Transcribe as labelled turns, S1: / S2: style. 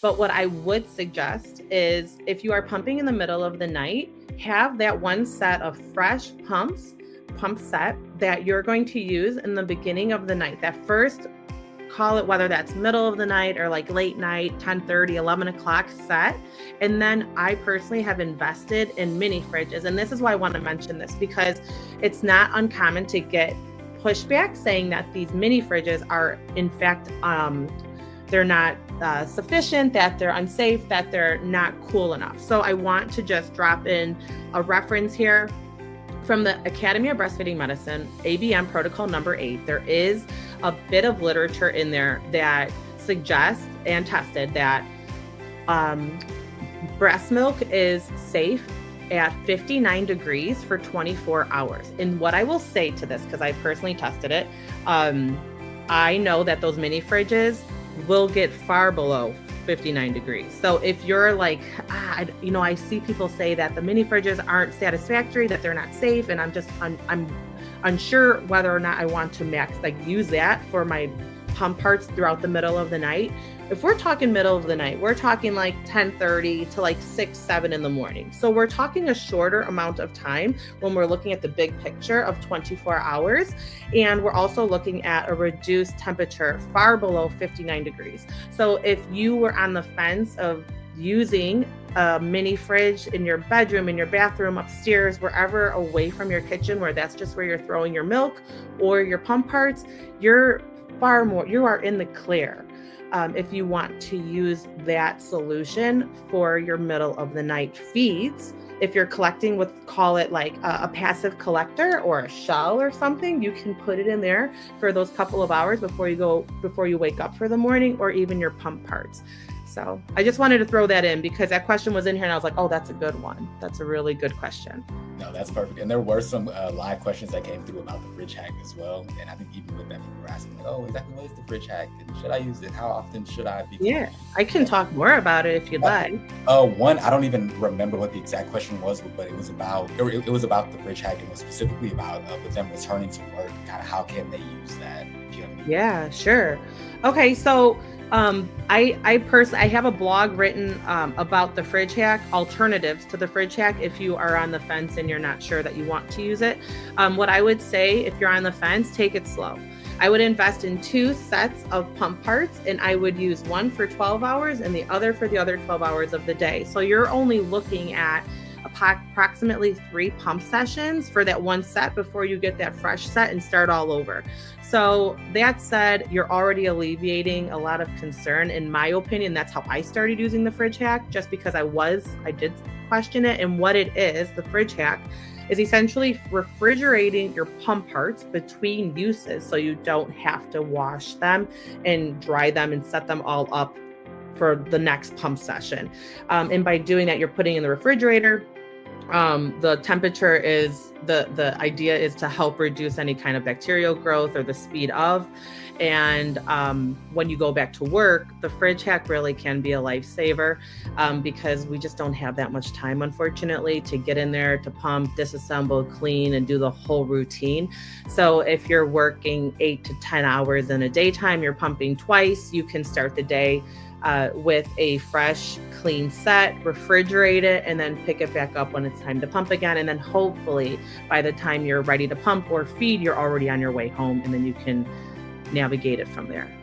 S1: But what I would suggest is if you are pumping in the middle of the night, have that one set of fresh pump set that you're going to use in the beginning of the night. That first, call it whether that's middle of the night or like late night, 10:30, 11 o'clock set. And then I personally have invested in mini fridges. And this is why I want to mention this, because it's not uncommon to get pushback saying that these mini fridges are in fact, they're not sufficient, that they're unsafe, that they're not cool enough. So I want to just drop in a reference here from the Academy of Breastfeeding Medicine, ABM protocol number 8. There is a bit of literature in there that suggests and tested that breast milk is safe at 59 degrees for 24 hours. And what I will say to this, because I personally tested it, I know that those mini fridges will get far below 59 degrees. So if you're like, I see people say that the mini fridges aren't satisfactory, that they're not safe, and I'm unsure whether or not I want to use that for my pump parts throughout the middle of the night. If we're talking middle of the night, we're talking like 10:30 to like 6, 7 in the morning. So we're talking a shorter amount of time when we're looking at the big picture of 24 hours. And we're also looking at a reduced temperature far below 59 degrees. So if you were on the fence of using a mini fridge in your bedroom, in your bathroom, upstairs, wherever away from your kitchen, where that's just where you're throwing your milk or your pump parts, you are in the clear. If you want to use that solution for your middle of the night feeds. If you're collecting with, call it like a passive collector or a shell or something, you can put it in there for those couple of hours before you wake up for the morning, or even your pump parts. So I just wanted to throw that in because that question was in here and I was like, oh, that's a good one. That's a really good question.
S2: No, that's perfect. And there were some live questions that came through about the fridge hack as well. And I think even with that, people were asking, exactly what is the fridge hack? And should I use it? How often should I be?
S1: Yeah, I can talk more about it if you'd like.
S2: One, I don't even remember what the exact question was, but it was about the fridge hack. It was specifically about with them returning to work, kind of how can they use that?
S1: Yeah, sure. Okay, so I have a blog written about the fridge hack, alternatives to the fridge hack if you are on the fence and you're not sure that you want to use it. What I would say, if you're on the fence, take it slow. I would invest in 2 sets of pump parts, and I would use one for 12 hours and the other for the other 12 hours of the day. So you're only looking at approximately 3 pump sessions for that one set before you get that fresh set and start all over. So that said, you're already alleviating a lot of concern. In my opinion, that's how I started using the fridge hack, just because I did question it. And what it is, the fridge hack is essentially refrigerating your pump parts between uses so you don't have to wash them and dry them and set them all up for the next pump session. And by doing that, you're putting in the refrigerator. The temperature is the idea is to help reduce any kind of bacterial growth or the speed of. And when you go back to work, the fridge hack really can be a lifesaver because we just don't have that much time, unfortunately, to get in there, to pump, disassemble, clean, and do the whole routine. So if you're working 8 to 10 hours in a daytime, you're pumping twice, you can start the day with a fresh, clean set, refrigerate it, and then pick it back up when it's time to pump again. And then hopefully by the time you're ready to pump or feed, you're already on your way home, and then you can navigate it from there.